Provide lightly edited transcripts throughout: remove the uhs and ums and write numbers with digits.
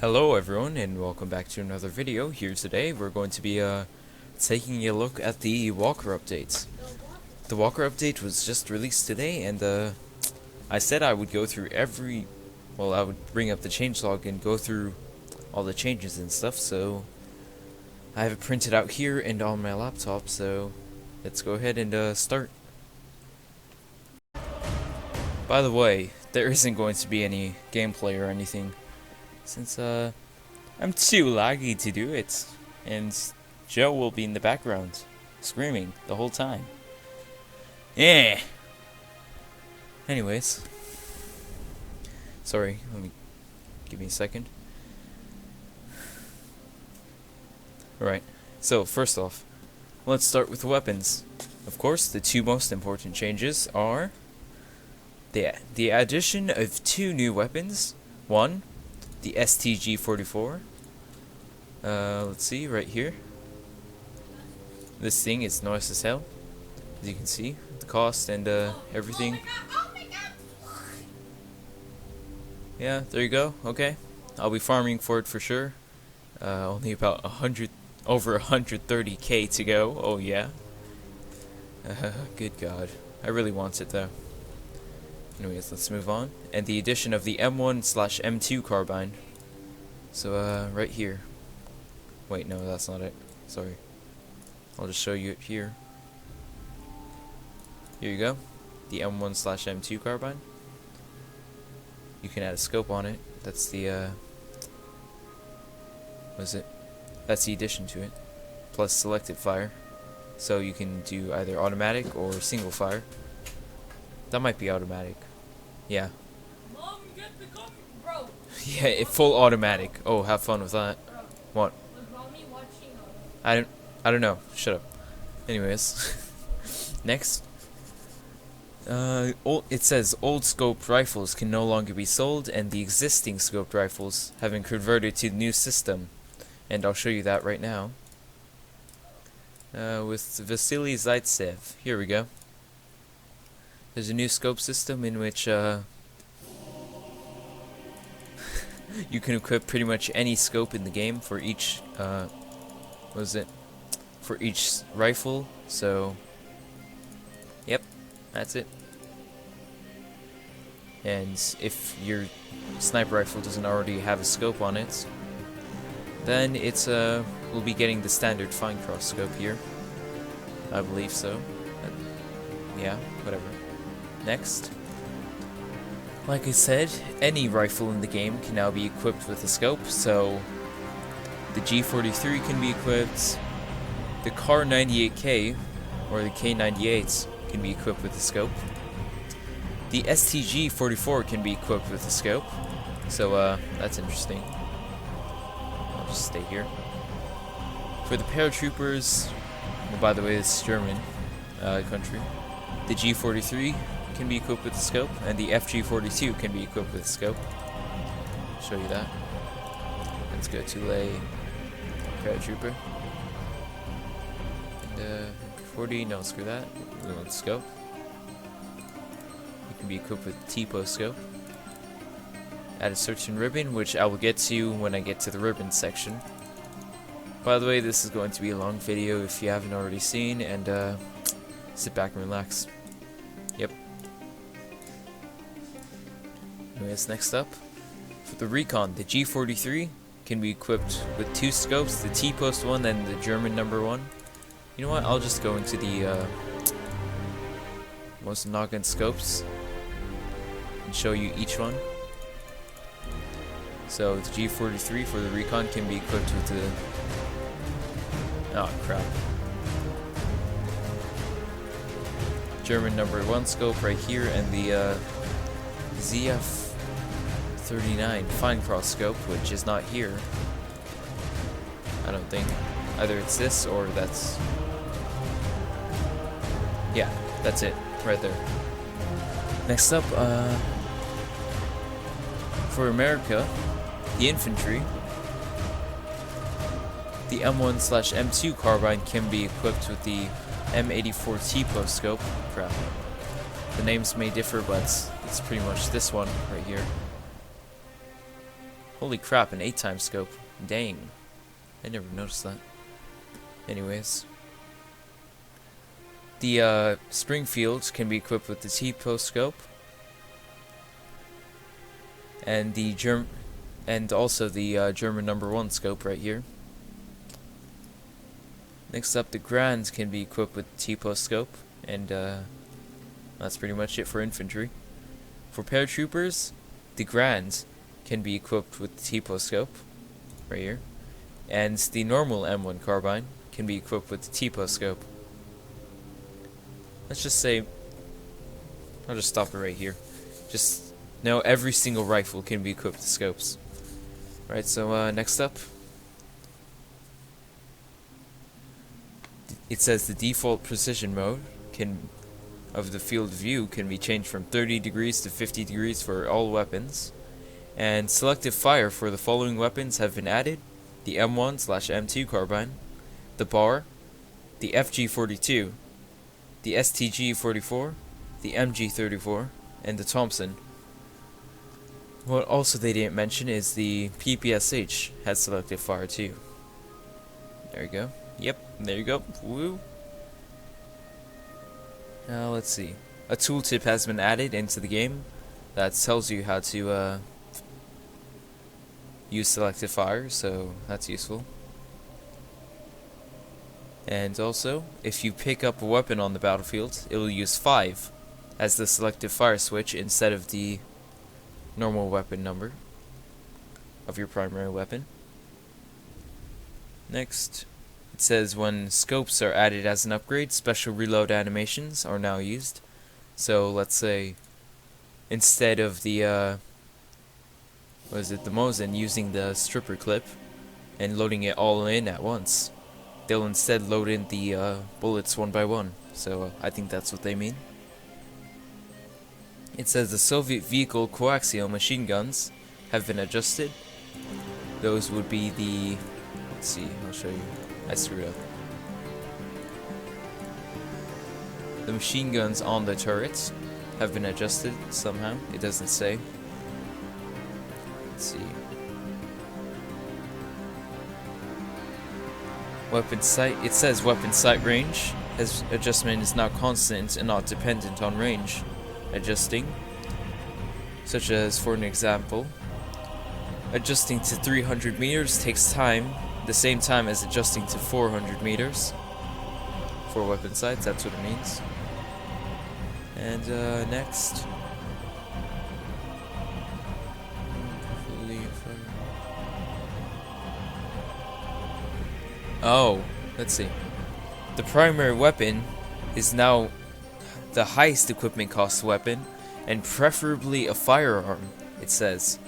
Hello everyone and welcome back to another video. Here today we're going to be taking a look at the Walker update. The Walker update was just released today and I said I would go through I would bring up the changelog and go through all the changes and stuff, so I have it printed out here and on my laptop, so let's go ahead and start. By the way, there isn't going to be any gameplay or anything, since I'm too laggy to do it, and Joe will be in the background screaming the whole time. Yeah. Anyways, sorry, give me a second. Alright, so first off, let's start with weapons. Of course, the two most important changes are the addition of two new weapons. One, the StG 44. Let's see, right here. This thing is nice as hell, as you can see, the cost and everything. Oh my God. Yeah, there you go. Okay, I'll be farming for it for sure. Only about over 130k to go. Oh yeah. Good God, I really want it though. Anyways, let's move on. And the addition of the M1/M2 carbine. So, right here. Wait, no, that's not it. Sorry. I'll just show you it here. Here you go. The M1/M2 carbine. You can add a scope on it. That's the, what is it? That's the addition to it. Plus selective fire. So you can do either automatic or single fire. That might be automatic. Yeah. Mom, get the coffee, bro. Yeah, full automatic. Oh, have fun with that. Bro, What? was mommy watching? I don't know. Shut up. Anyways, next. It says old scoped rifles can no longer be sold, and the existing scoped rifles have been converted to the new system, and I'll show you that right now. With Vasily Zaitsev. Here we go. There's a new scope system in which you can equip pretty much any scope in the game for each for each rifle. So yep, that's it. And if your sniper rifle doesn't already have a scope on it, then it's we'll be getting the standard fine cross scope here. I believe so. Yeah, whatever. Next, like I said, any rifle in the game can now be equipped with a scope, so the G43 can be equipped, the Kar 98K, or the K98 can be equipped with a scope, the StG 44 can be equipped with a scope, so that's interesting. I'll just stay here. For the paratroopers, well, by the way, this is German country, the G43 can be equipped with a scope, and the FG42 can be equipped with a scope. I'll show you that. Let's go to a paratrooper. And 40, no, screw that. We want the scope. You can be equipped with T-post scope. Add a certain ribbon, which I will get to when I get to the ribbon section. By the way, this is going to be a long video if you haven't already seen, and sit back and relax. Yep. Anyways, next up, for the Recon, the G43 can be equipped with two scopes, the T-post one and the German number one. You know what, I'll just go into the most noggin scopes and show you each one. So the G43 for the Recon can be equipped with the... oh crap. German number one scope right here, and the ZF39 fine cross scope, which is not here. I don't think. Either it's this or that's... yeah, that's it, right there. Next up, for America, the infantry, the M1/M2 carbine can be equipped with the M84 T-post scope. Crap. The names may differ, but it's pretty much this one right here. Holy crap, an 8x scope. Dang. I never noticed that. Anyways. The Springfield can be equipped with the T-post scope. And the also the German #1 scope right here. Next up, the Grand can be equipped with the T-post scope, and that's pretty much it for infantry. For paratroopers, the Grand can be equipped with the T-post scope, right here, and the normal M1 carbine can be equipped with the T-post scope. Let's just say, I'll just stop it right here. Just know every single rifle can be equipped with scopes. Right, so next up, it says the default precision mode of the field of view can be changed from 30 degrees to 50 degrees for all weapons, and selective fire for the following weapons have been added: the M1/M2 carbine, the BAR, the FG42, the StG44, the MG34, and the Thompson. What also they didn't mention is the PPSH has selective fire too. There you go. Yep, there you go. Woo. Now let's see. A tooltip has been added into the game that tells you how to use selective fire, so that's useful. And also, if you pick up a weapon on the battlefield, it will use 5 as the selective fire switch instead of the normal weapon number of your primary weapon. Next, it says when scopes are added as an upgrade, special reload animations are now used. So let's say instead of the the Mosin using the stripper clip and loading it all in at once, they'll instead load in the bullets one by one. So I think that's what they mean. It says the Soviet vehicle coaxial machine guns have been adjusted. Those would be the, let's see, I'll show you. I screwed up. The machine guns on the turrets have been adjusted somehow. It doesn't say. Let's see. Weapon sight. It says weapon sight range. As adjustment is now constant and not dependent on range adjusting. Such as, for an example, adjusting to 300 meters takes time, the same time as adjusting to 400 meters for weapon sights. That's what it means. And next, oh, let's see. The primary weapon is now the highest equipment cost weapon, and preferably a firearm, it says.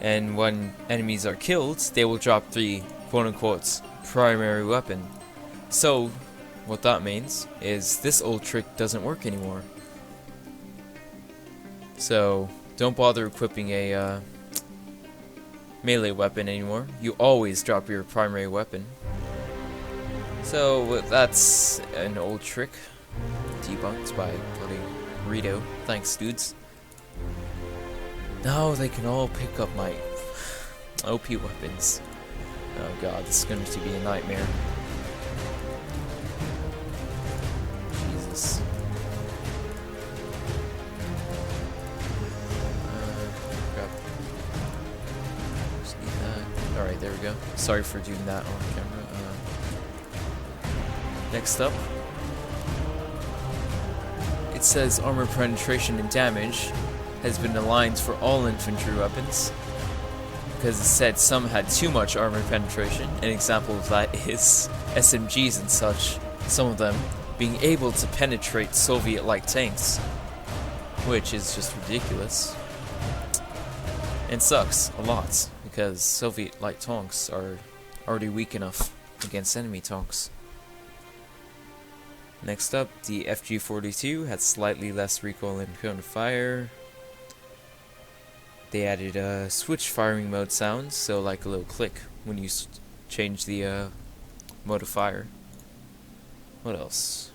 And when enemies are killed, they will drop the quote-unquote primary weapon. So, what that means is this old trick doesn't work anymore. So, don't bother equipping a melee weapon anymore. You always drop your primary weapon. So, that's an old trick debunked by bloody Rito. Thanks, dudes. Now they can all pick up my OP weapons. Oh god, this is going to be a nightmare. Jesus. Crap. Just need that. Alright, there we go. Sorry for doing that on camera. Next up, it says armor penetration and damage has been aligned for all infantry weapons, because it said some had too much armor penetration. An example of that is SMGs and such, some of them being able to penetrate Soviet light tanks, which is just ridiculous and sucks a lot, because Soviet light tanks are already weak enough against enemy tanks. Next up, the FG42 had slightly less recoil and cone of fire. They added a switch firing mode sound, so like a little click when you change the mode of fire. What else?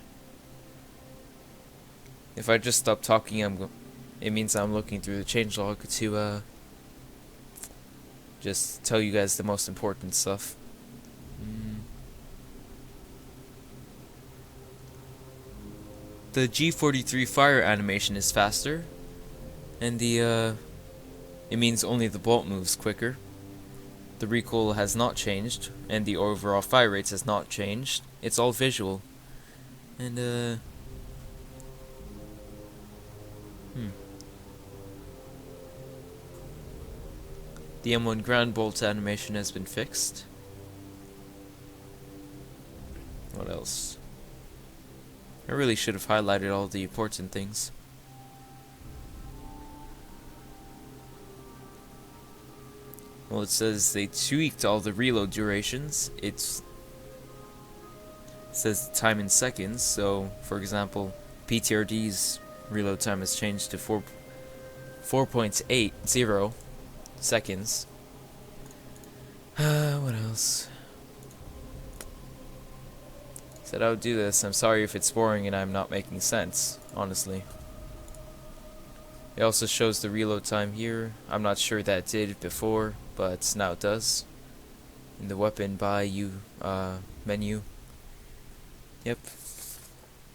If I just stop talking, it means I'm looking through the changelog to Just tell you guys the most important stuff. The G43 fire animation is faster, and it means only the bolt moves quicker. The recoil has not changed, and the overall fire rates has not changed. It's all visual. And the M1 ground bolt animation has been fixed. What else? I really should have highlighted all the important things. Well, it says they tweaked all the reload durations. It says time in seconds, so for example, PTRD's reload time has changed to 4.80 seconds. What else? Said I would do this. I'm sorry if it's boring and I'm not making sense, honestly. It also shows the reload time here. I'm not sure that it did before, but now it does. In the weapon buy menu. Yep.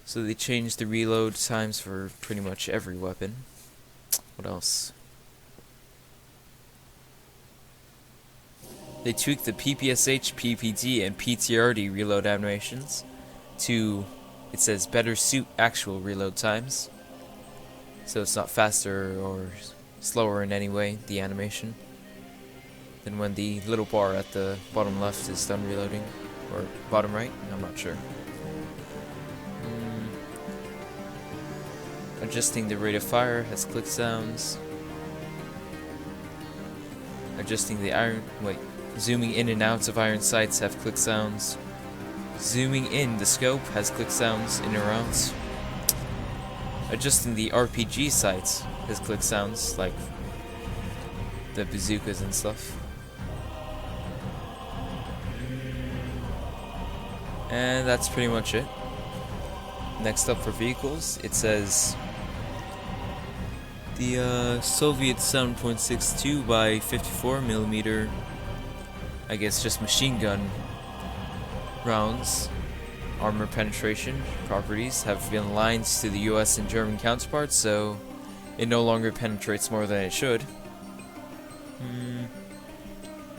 So they changed the reload times for pretty much every weapon. What else? They tweaked the PPSH, PPD, and PTRD reload animations to, it says, better suit actual reload times. So it's not faster or slower in any way, the animation, than when the little bar at the bottom left is done reloading. Or bottom right? I'm not sure. Adjusting the rate of fire has click sounds. Adjusting the zooming in and out of iron sights have click sounds. Zooming in the scope has click sounds in and out. Adjusting the RPG sights has click sounds, like the bazookas and stuff. And that's pretty much it. Next up for vehicles, it says the Soviet 7.62 by 54mm, I guess just machine gun rounds, armor penetration properties have been aligned to the US and German counterparts, so it no longer penetrates more than it should.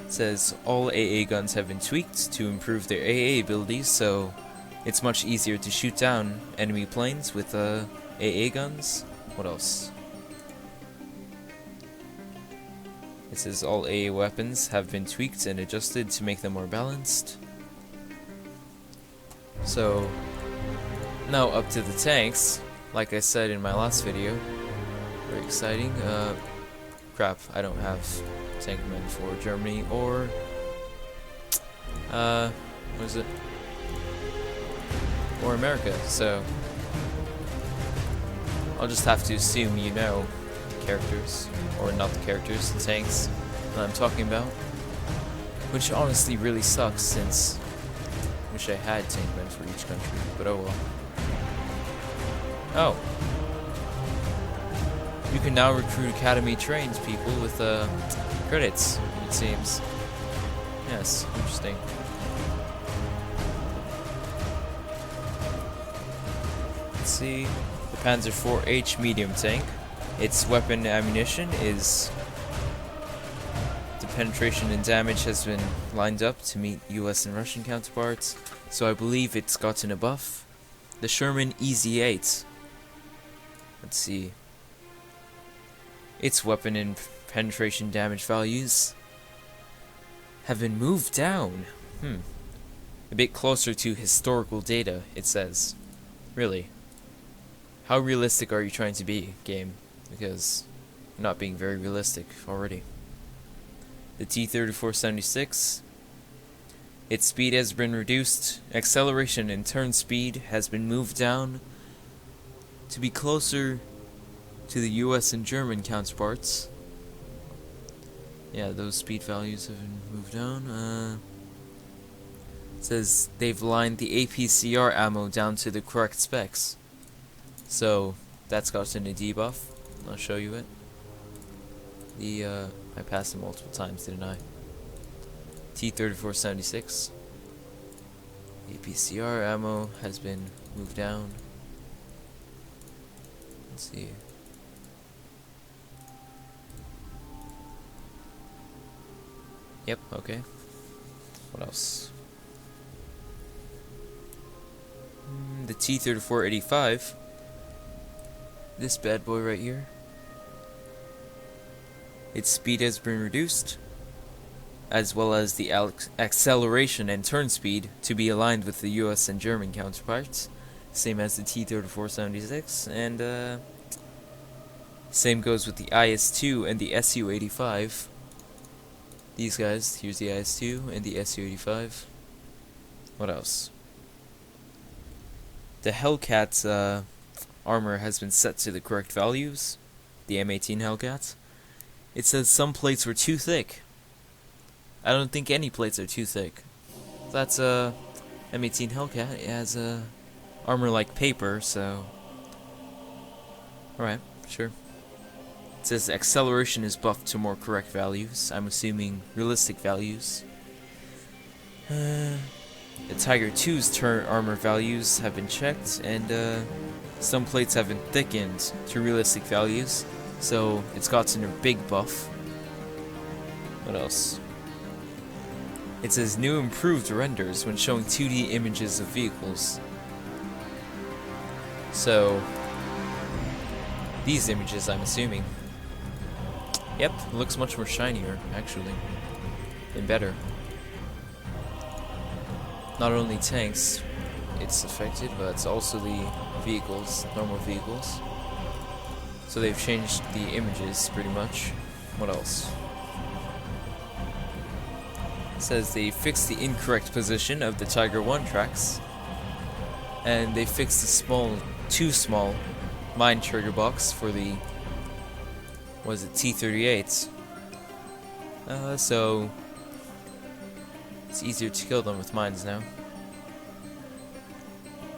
It says all AA guns have been tweaked to improve their AA abilities, so it's much easier to shoot down enemy planes with AA guns. What else? It says all AA weapons have been tweaked and adjusted to make them more balanced. So, now up to the tanks. Like I said in my last video. Very exciting. Crap, I don't have Tankman for Germany or... what is it? Or America, so... I'll just have to assume you know the characters. Or not the characters, the tanks that I'm talking about. Which honestly really sucks, since... I wish I had Tankmen for each country, but oh well. Oh. You can now recruit academy trained people with credits, it seems. Yes, interesting. Let's see. The Panzer IV-H medium tank. Its weapon ammunition is... The penetration and damage has been lined up to meet US and Russian counterparts, so I believe it's gotten a buff. The Sherman EZ-8. Let's see. Its weapon and penetration damage values have been moved down. A bit closer to historical data, it says. Really. How realistic are you trying to be, game? Because you're not being very realistic already. The T-3476. Its speed has been reduced. Acceleration and turn speed has been moved down to be closer to the US and German counterparts. Yeah, those speed values have been moved down. It says they've lined the APCR ammo down to the correct specs. So, that's gotten a debuff. I'll show you it. I passed it multiple times, didn't I? T-3476. APCR ammo has been moved down. Let's see. Yep, okay. What else? The T-3485. This bad boy right here. Its speed has been reduced, as well as the acceleration and turn speed to be aligned with the US and German counterparts, same as the T-3476, and same goes with the IS-2 and the Su-85. These guys, here's the IS-2 and the Su-85. What else? The Hellcat's armor has been set to the correct values, the M18 Hellcat. It says some plates were too thick. I don't think any plates are too thick. That's M18 Hellcat. It has armor like paper, so alright, sure. It says acceleration is buffed to more correct values. I'm assuming realistic values. The Tiger 2's turn armor values have been checked, and some plates have been thickened to realistic values, so it's gotten a big buff. What else? It says new improved renders when showing 2D images of vehicles. So, these images, I'm assuming. Yep, it looks much more shinier, actually. And better. Not only tanks it's affected, but it's also the vehicles, normal vehicles. So they've changed the images, pretty much. What else? It says they fixed the incorrect position of the Tiger 1 tracks. And they fixed the too small mine trigger box for the, was it T-38s? So it's easier to kill them with mines now.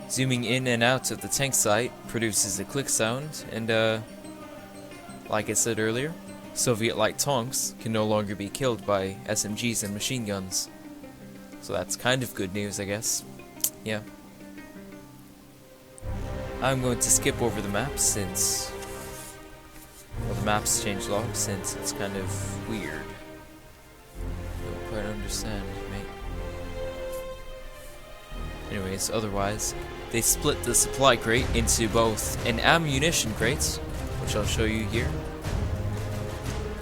Zooming in and out of the tank sight produces a click sound, and like I said earlier, Soviet light tanks can no longer be killed by SMGs and machine guns. So that's kind of good news, I guess. Yeah. I'm going to skip over the maps since, well, the maps changelog, since it's kind of weird. Don't quite understand, mate. Anyways, otherwise, they split the supply crate into both an ammunition crate, which I'll show you here,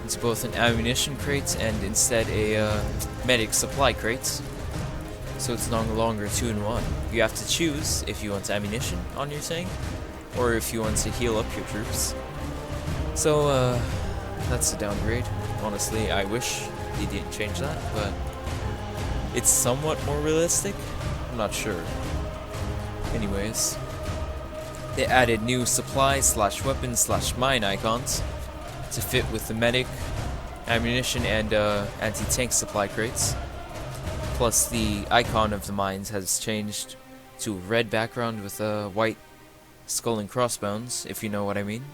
into both an ammunition crate and instead a medic supply crate. So it's no longer 2-in-1. You have to choose if you want ammunition on your tank, or if you want to heal up your troops. So, that's a downgrade. Honestly, I wish they didn't change that, but it's somewhat more realistic. I'm not sure. Anyways, they added new supply/weapon/mine icons to fit with the medic, ammunition, and anti-tank supply crates. Plus, the icon of the mines has changed to a red background with a white skull and crossbones, if you know what I mean.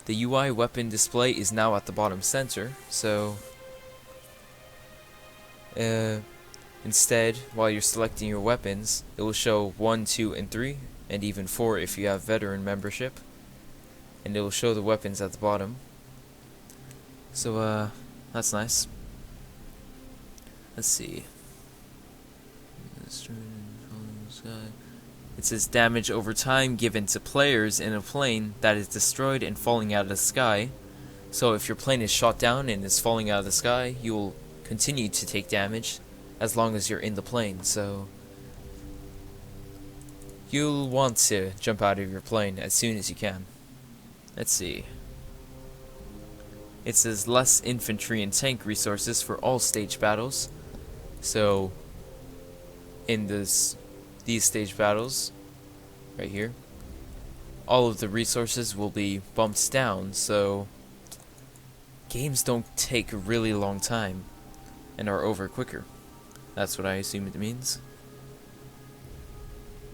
The UI weapon display is now at the bottom center, so instead, while you're selecting your weapons, it will show 1, 2, and 3, and even 4 if you have veteran membership. And it will show the weapons at the bottom. So, that's nice. Let's see. It says damage over time given to players in a plane that is destroyed and falling out of the sky. So if your plane is shot down and is falling out of the sky, you will continue to take damage as long as you're in the plane. So you'll want to jump out of your plane as soon as you can. Let's see. It says less infantry and tank resources for all stage battles. So in these stage battles right here, all of the resources will be bumped down, so games don't take a really long time and are over quicker. That's what I assume it means.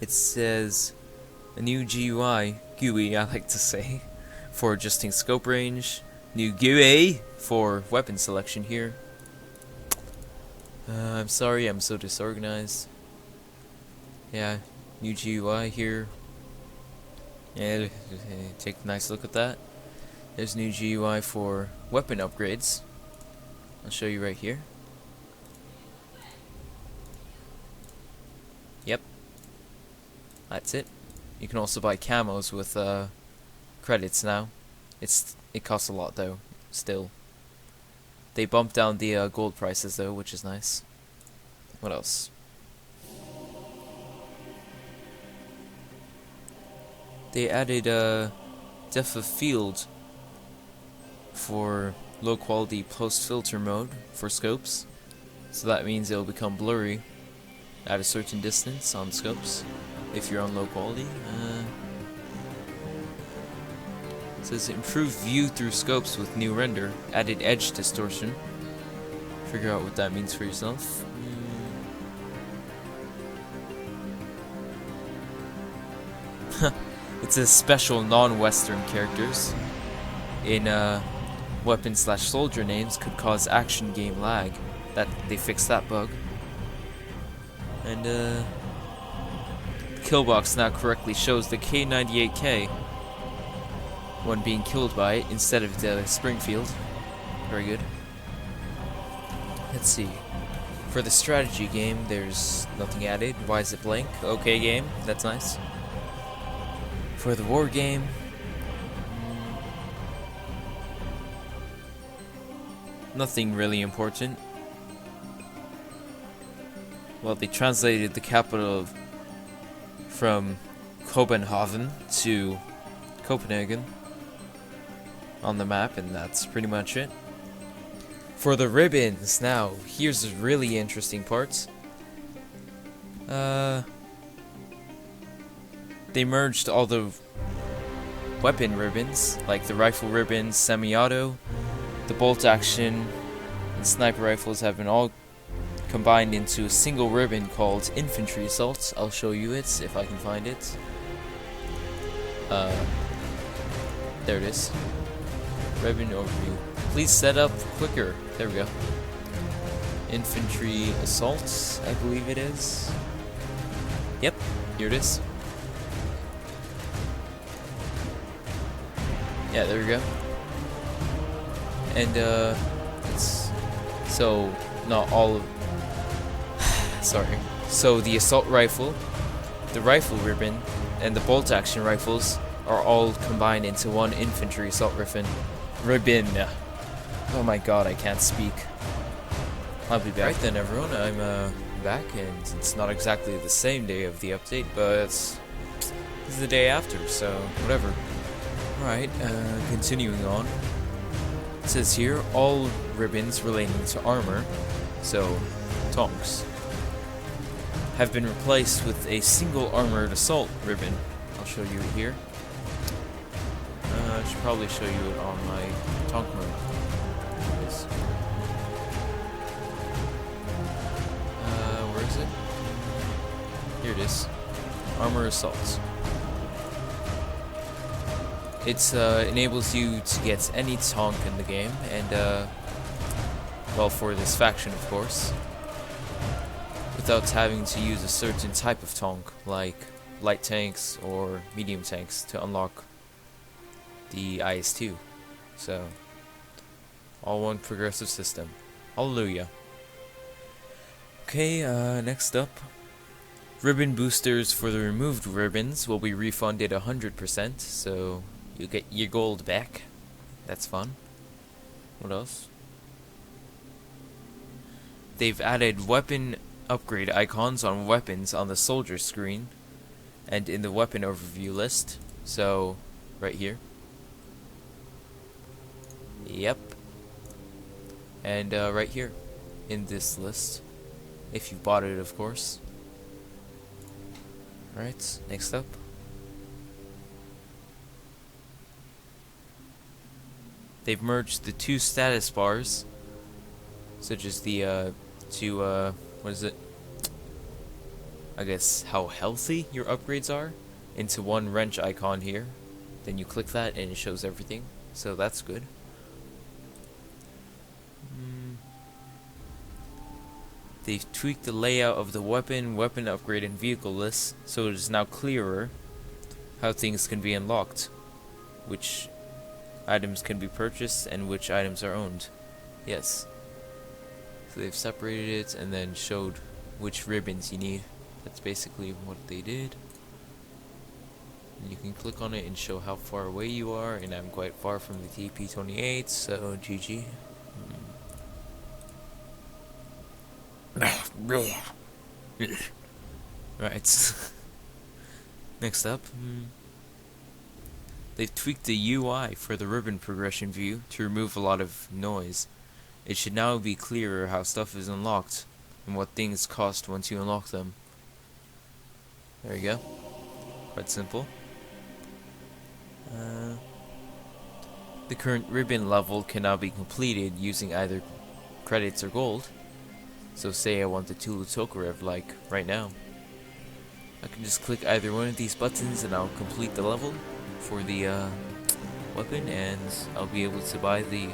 It says a new GUI, I like to say, for adjusting scope range, new GUI for weapon selection here. I'm sorry, I'm so disorganized. Yeah, new GUI here. Yeah, take a nice look at that. There's new GUI for weapon upgrades. I'll show you right here. Yep, that's it. You can also buy camos with credits now. It costs a lot though, still. They bumped down the gold prices though, which is nice. What else? They added depth of field for low quality post filter mode for scopes. So that means it'll become blurry at a certain distance on scopes if you're on low quality. It says improved view through scopes with new render, added edge distortion. Figure out what that means for yourself. It says special non-Western characters in weapon/soldier names could cause action game lag. That they fixed that bug. And the kill box now correctly shows the K98K when being killed by it instead of the Springfield. Very good. Let's see. For the strategy game, there's nothing added. Why is it blank? Okay game, that's nice. For the war game, nothing really important. Well, they translated the capital from Copenhagen to Copenhagen on the map, and that's pretty much it. For the ribbons, now, here's the really interesting parts. They merged all the weapon ribbons, like the rifle ribbons, semi-auto, the bolt action, and sniper rifles have been all combined into a single ribbon called Infantry Assault. I'll show you it if I can find it. There it is. Ribbon overview. Please set up quicker. There we go. Infantry Assault, I believe it is. Yep, here it is. Yeah, there we go. And it's so not all of sorry. So the assault rifle, the rifle ribbon, and the bolt action rifles are all combined into one infantry assault ribbon. Oh my god, I can't speak. I'll be back. Right then, everyone, I'm back, and it's not exactly the same day of the update, but this is the day after, so whatever. Alright, continuing on. It says here, all ribbons relating to armor, so tonks, have been replaced with a single armored assault ribbon. I'll show you it here. I should probably show you it on my tonk mode. Where is it? Here it is. Armor assaults. It enables you to get any tonk in the game, and well, for this faction, of course, without having to use a certain type of tonk, like light tanks or medium tanks, to unlock the IS-2. So, all one progressive system. Hallelujah. Okay, next up. Ribbon boosters for the removed ribbons will be refunded 100%, so you get your gold back. That's fun. What else? They've added weapon upgrade icons on weapons on the soldier screen and in the weapon overview list. So, right here. Yep. And right here in this list, if you bought it, of course. Alright, next up. They've merged the two status bars, such as the what is it? I guess how healthy your upgrades are, into one wrench icon here. Then you click that and it shows everything. So that's good. They've tweaked the layout of the weapon upgrade, and vehicle list, so it is now clearer how things can be unlocked, which items can be purchased, and which items are owned. Yes. So they've separated it and then showed which ribbons you need. That's basically what they did. And you can click on it and show how far away you are, and I'm quite far from the TP28, so GG. Right. Next up, they've tweaked the UI for the ribbon progression view to remove a lot of noise. It should now be clearer how stuff is unlocked and what things cost once you unlock them. There you go. Quite simple. The current ribbon level can now be completed using either credits or gold. So say I want the Tulu Tokarev like right now. I can just click either one of these buttons and I'll complete the level for the weapon, and I'll be able to buy the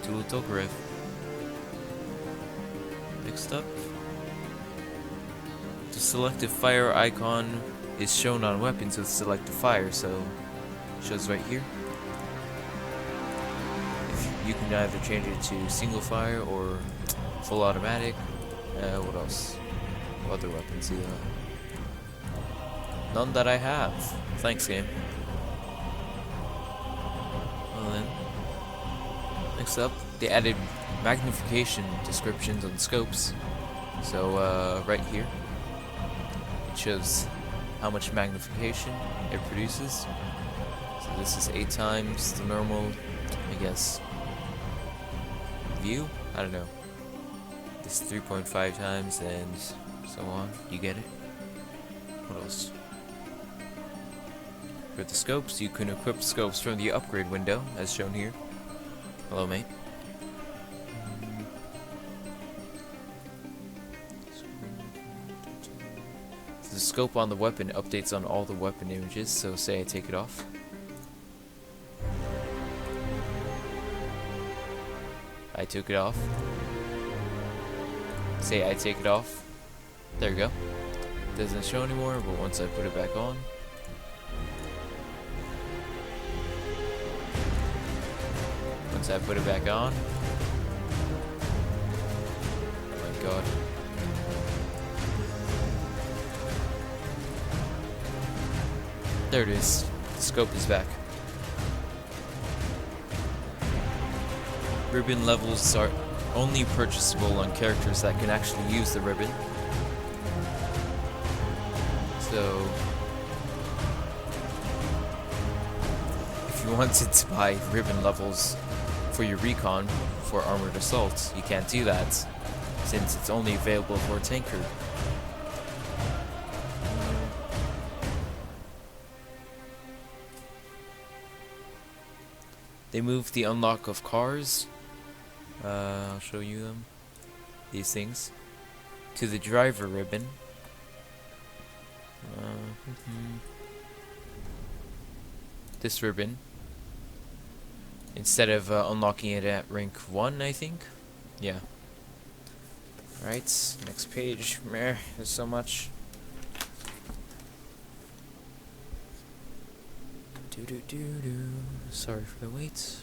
Tulu Tokarev. Next up, the selective fire icon is shown on weapons with selective fire, so it shows right here. You can either change it to single fire or full automatic. What else? What other weapons? None that I have. Thanks, game. Well then, next up, they added magnification descriptions on scopes. So right here, it shows how much magnification it produces. So this is 8 times the normal, I guess, view? I don't know. This is 3.5 times and so on. You get it? What else? For the scopes, you can equip scopes from the upgrade window, as shown here. Hello, mate. The scope on the weapon updates on all the weapon images, so say I take it off. I took it off. Say I take it off. There you go. Doesn't show anymore, but once I put it back on. Once I put it back on. Oh my god. There it is. The scope is back. Ribbon levels are only purchasable on characters that can actually use the ribbon. So, if you wanted to buy ribbon levels for your Recon for Armored Assault, you can't do that, since it's only available for a tanker. They moved the unlock of cars. I'll show you them. These things. To the driver ribbon. This ribbon. Instead of unlocking it at rank 1, I think. Yeah. Alright, next page. Meh, there's so much. Sorry for the wait.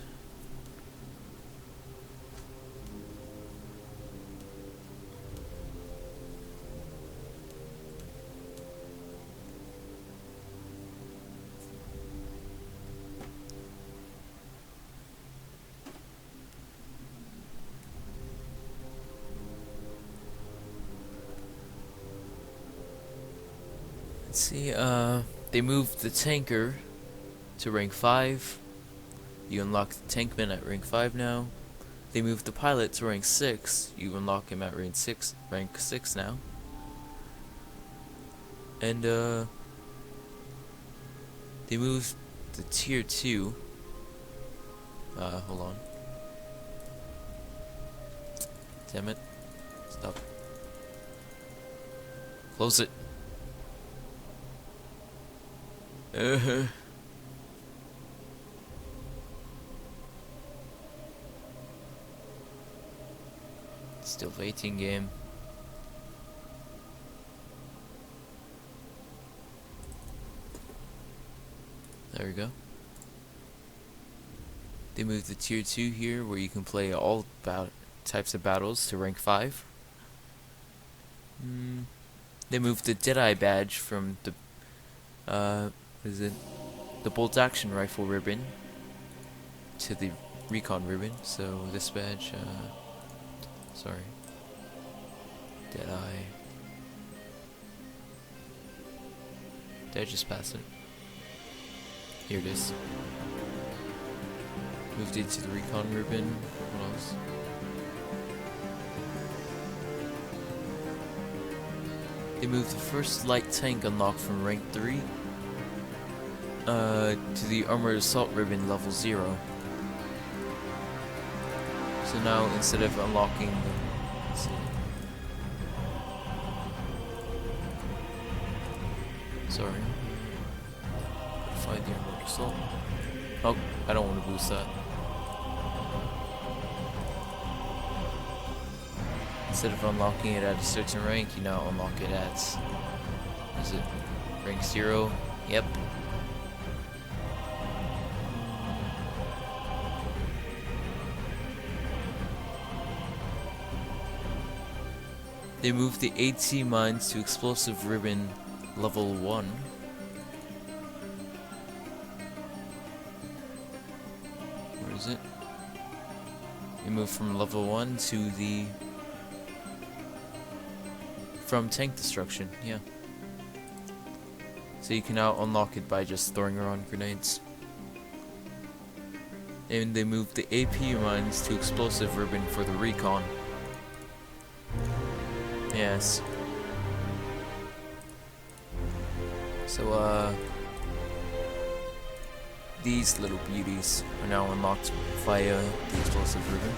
Let's see, they moved the tanker to rank 5. You unlock the tankman at rank 5 now. They moved the pilot to rank 6. You unlock him at rank 6 now. And they moved the tier 2. Hold on. Damn it. Stop. Close it. Still waiting, game. There we go. They moved the tier 2 here, where you can play all types of battles, to rank 5. They moved the Deadeye badge from the what is it? The bolt action rifle ribbon to the Recon ribbon. So this badge, sorry, Deadeye. Did I just pass it? Here it is. Moved it to the Recon ribbon. What else? They moved the first light tank unlock from rank 3 to the armored assault ribbon level 0. So now instead of unlocking the, let's see. Sorry. Find the armored assault. Oh, I don't want to boost that. Instead of unlocking it at a certain rank, you now unlock it at, is it rank 0? Yep. They moved the AT mines to explosive ribbon level 1. Where is it? They moved from level 1 to the from tank destruction, yeah. So you can now unlock it by just throwing around grenades. And they moved the AP mines to explosive ribbon for the Recon. Yes. So these little beauties are now unlocked via the explosive ribbon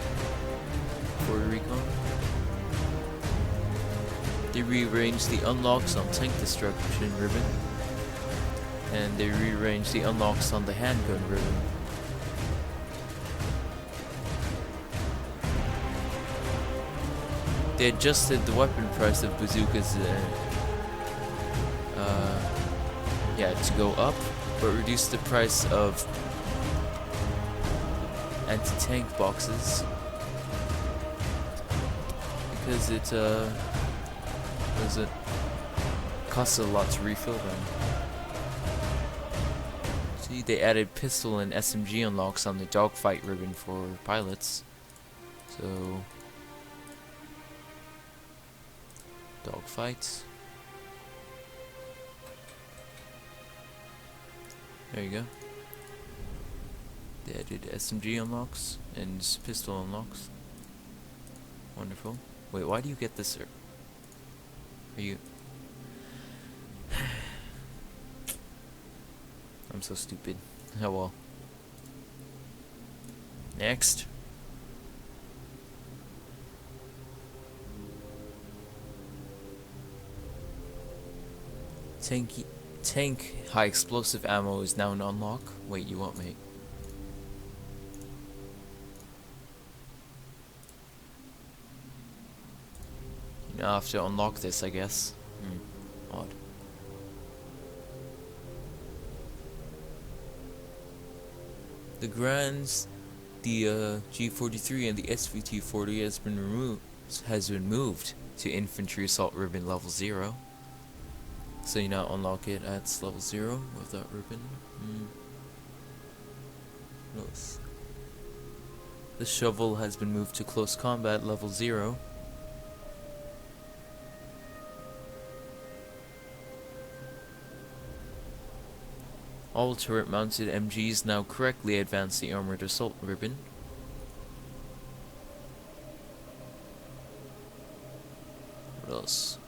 for the Recon. They rearranged the unlocks on tank destruction ribbon, and they rearranged the unlocks on the handgun ribbon. They adjusted the weapon price of bazookas to go up, but reduced the price of anti-tank boxes because it costs a lot to refill them. See, they added pistol and SMG unlocks on the dogfight ribbon for pilots. So dogfights. There you go. They added SMG unlocks and pistol unlocks. Wonderful. Wait, why do you get this? Are you? I'm so stupid. Oh well. Next. Tank high explosive ammo is now an unlock. Wait, you what, mate? You now have to unlock this, I guess. Odd. The Grands, the G43 and the SVT40 has been moved to infantry assault ribbon level 0. So you now unlock it at level 0 with that ribbon. What else? The shovel has been moved to close combat level 0. All turret mounted MGs now correctly advance the armored assault ribbon. What else?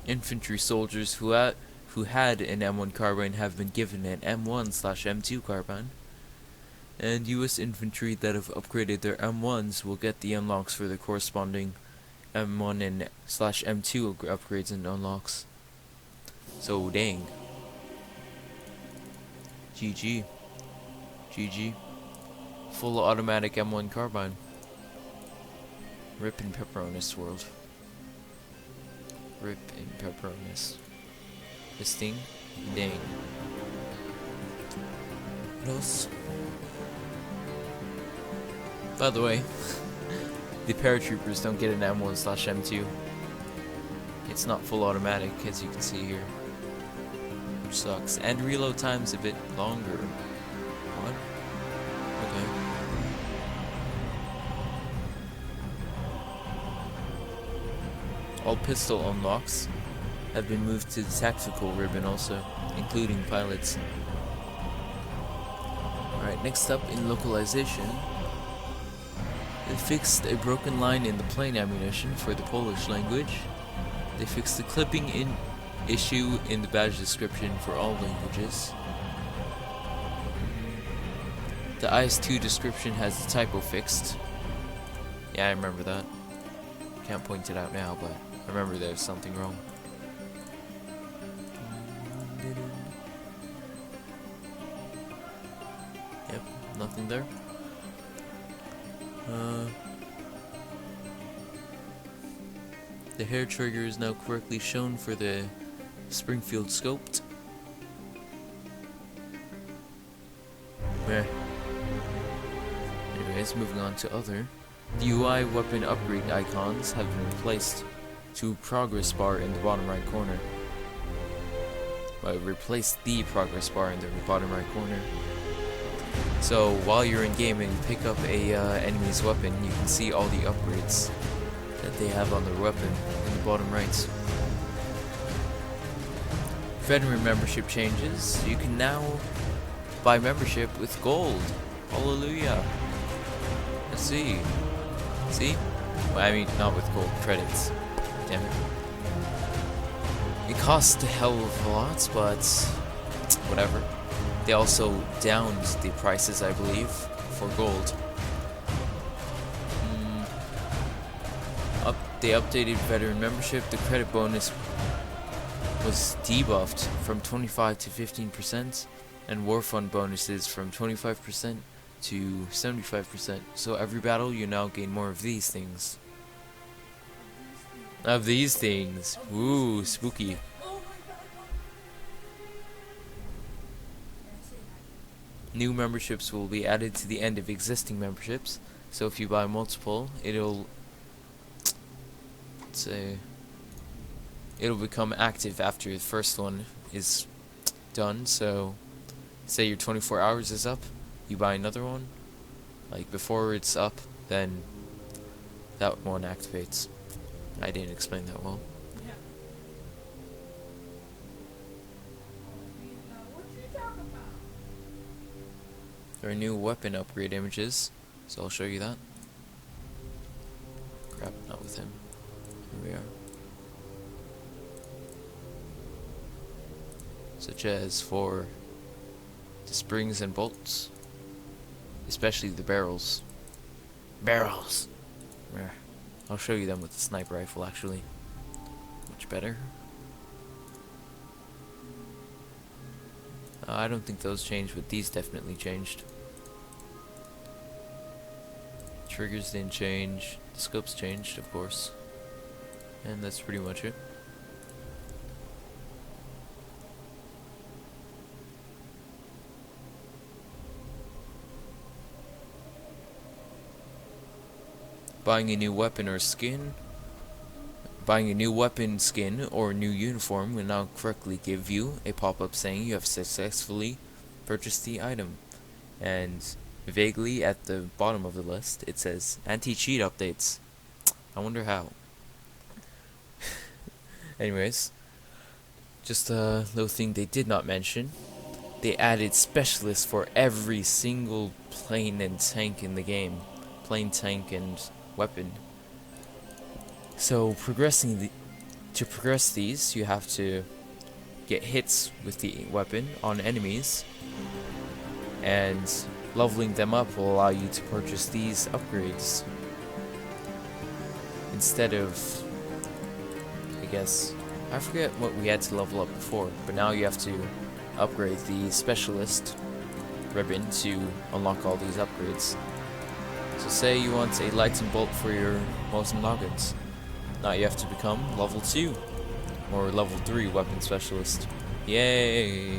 Infantry soldiers who had an M1 carbine have been given an M1/M2 carbine, and US infantry that have upgraded their M1s will get the unlocks for the corresponding M1 and /M2 upgrades and unlocks. So dang. GG. Full automatic M1 carbine. Rip and pepper on this world. Rip in pepperonis. This thing? Dang. What else? By the way, the paratroopers don't get an M1/M2. It's not full automatic, as you can see here. Which sucks. And reload time's a bit longer. What? Okay. All pistol unlocks have been moved to the tactical ribbon also, including pilots. Alright, next up in localization, they fixed a broken line in the plane ammunition for the Polish language. They fixed the clipping in issue in the badge description for all languages. The IS-2 description has the typo fixed. Yeah, I remember that. Can't point it out now, but I remember there's something wrong. Yep, nothing there. The hair trigger is now correctly shown for the Springfield scoped. Meh. Anyways, moving on to other. The UI weapon upgrade icons have been replaced to progress bar in the bottom right corner. Well, replace the progress bar in the bottom right corner. So while you're in game and you pick up a enemy's weapon, you can see all the upgrades that they have on their weapon in the bottom right. Veteran membership changes. You can now buy membership with gold. Hallelujah. Let's see. See? Well, I mean, not with gold credits. Damn it. It costs a hell of a lot, but whatever. They also downed the prices, I believe, for gold. They updated veteran membership. The credit bonus was debuffed from 25 to 15%, and war fund bonuses from 25% to 75%. So every battle you now gain more of these things. Of these things. Ooh, spooky. New memberships will be added to the end of existing memberships. So if you buy multiple, it'll become active after the first one is done. So say your 24 hours is up, you buy another one, like before it's up, then that one activates. I didn't explain that well. Yeah. What you talking about? There are new weapon upgrade images, so I'll show you that. Crap, not with him. Here we are. Such as for the springs and bolts, especially the barrels. Barrels! Yeah. I'll show you them with the sniper rifle, actually. Much better. I don't think those changed, but these definitely changed. Triggers didn't change. The scopes changed, of course. And that's pretty much it. Buying a new weapon or skin. Buying a new weapon skin or new uniform will now correctly give you a pop-up saying you have successfully purchased the item. And vaguely at the bottom of the list it says anti-cheat updates. I wonder how. Anyways, just a little thing they did not mention. They added specialists for every single plane and tank in the game. Plane, tank, and weapon. So to progress these, you have to get hits with the weapon on enemies, and leveling them up will allow you to purchase these upgrades instead of, I guess, I forget what we had to level up before, but now you have to upgrade the specialist ribbon to unlock all these upgrades. So say you want a light and bolt for your Mosin Noggins. Now you have to become level 2. or level 3 weapon specialist. Yay!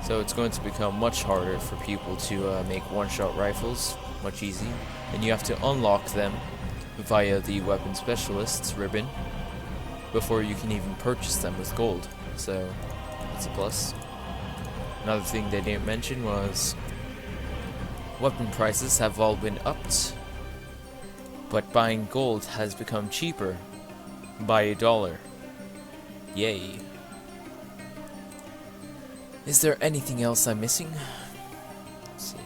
So it's going to become much harder for people to make one-shot rifles, much easier, and you have to unlock them via the weapon specialist's ribbon before you can even purchase them with gold. So that's a plus. Another thing they didn't mention was weapon prices have all been upped, but buying gold has become cheaper by $1. Yay. Is there anything else I'm missing? Let's see.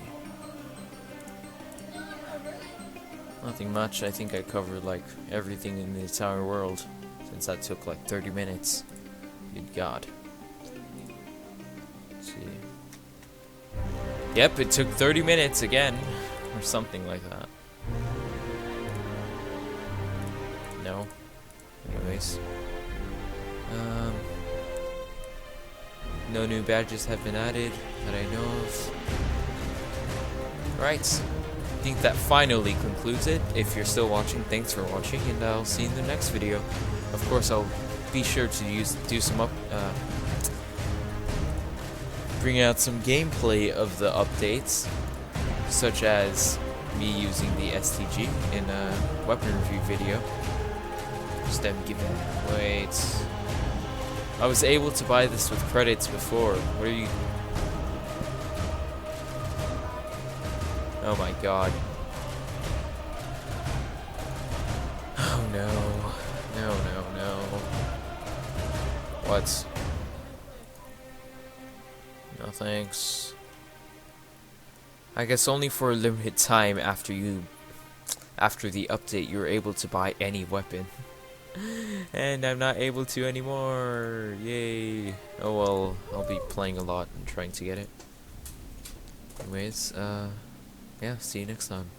Nothing much. I think I covered like everything in the entire world, since that took like 30 minutes. Good God. Let's see. Yep, it took 30 minutes again, or something like that. No. Anyways. No new badges have been added that I know of. Right. I think that finally concludes it. If you're still watching, thanks for watching, and I'll see you in the next video. Of course, I'll be sure to do some bring out some gameplay of the updates, such as me using the StG in a weapon review video. Just them giving. Wait. I was able to buy this with credits before. What are you? Oh my God. Oh no. No, no, no. What? No thanks. I guess only for a limited time after the update you're able to buy any weapon. And I'm not able to anymore. Yay. Oh well, I'll be playing a lot and trying to get it. Anyways, yeah, see you next time.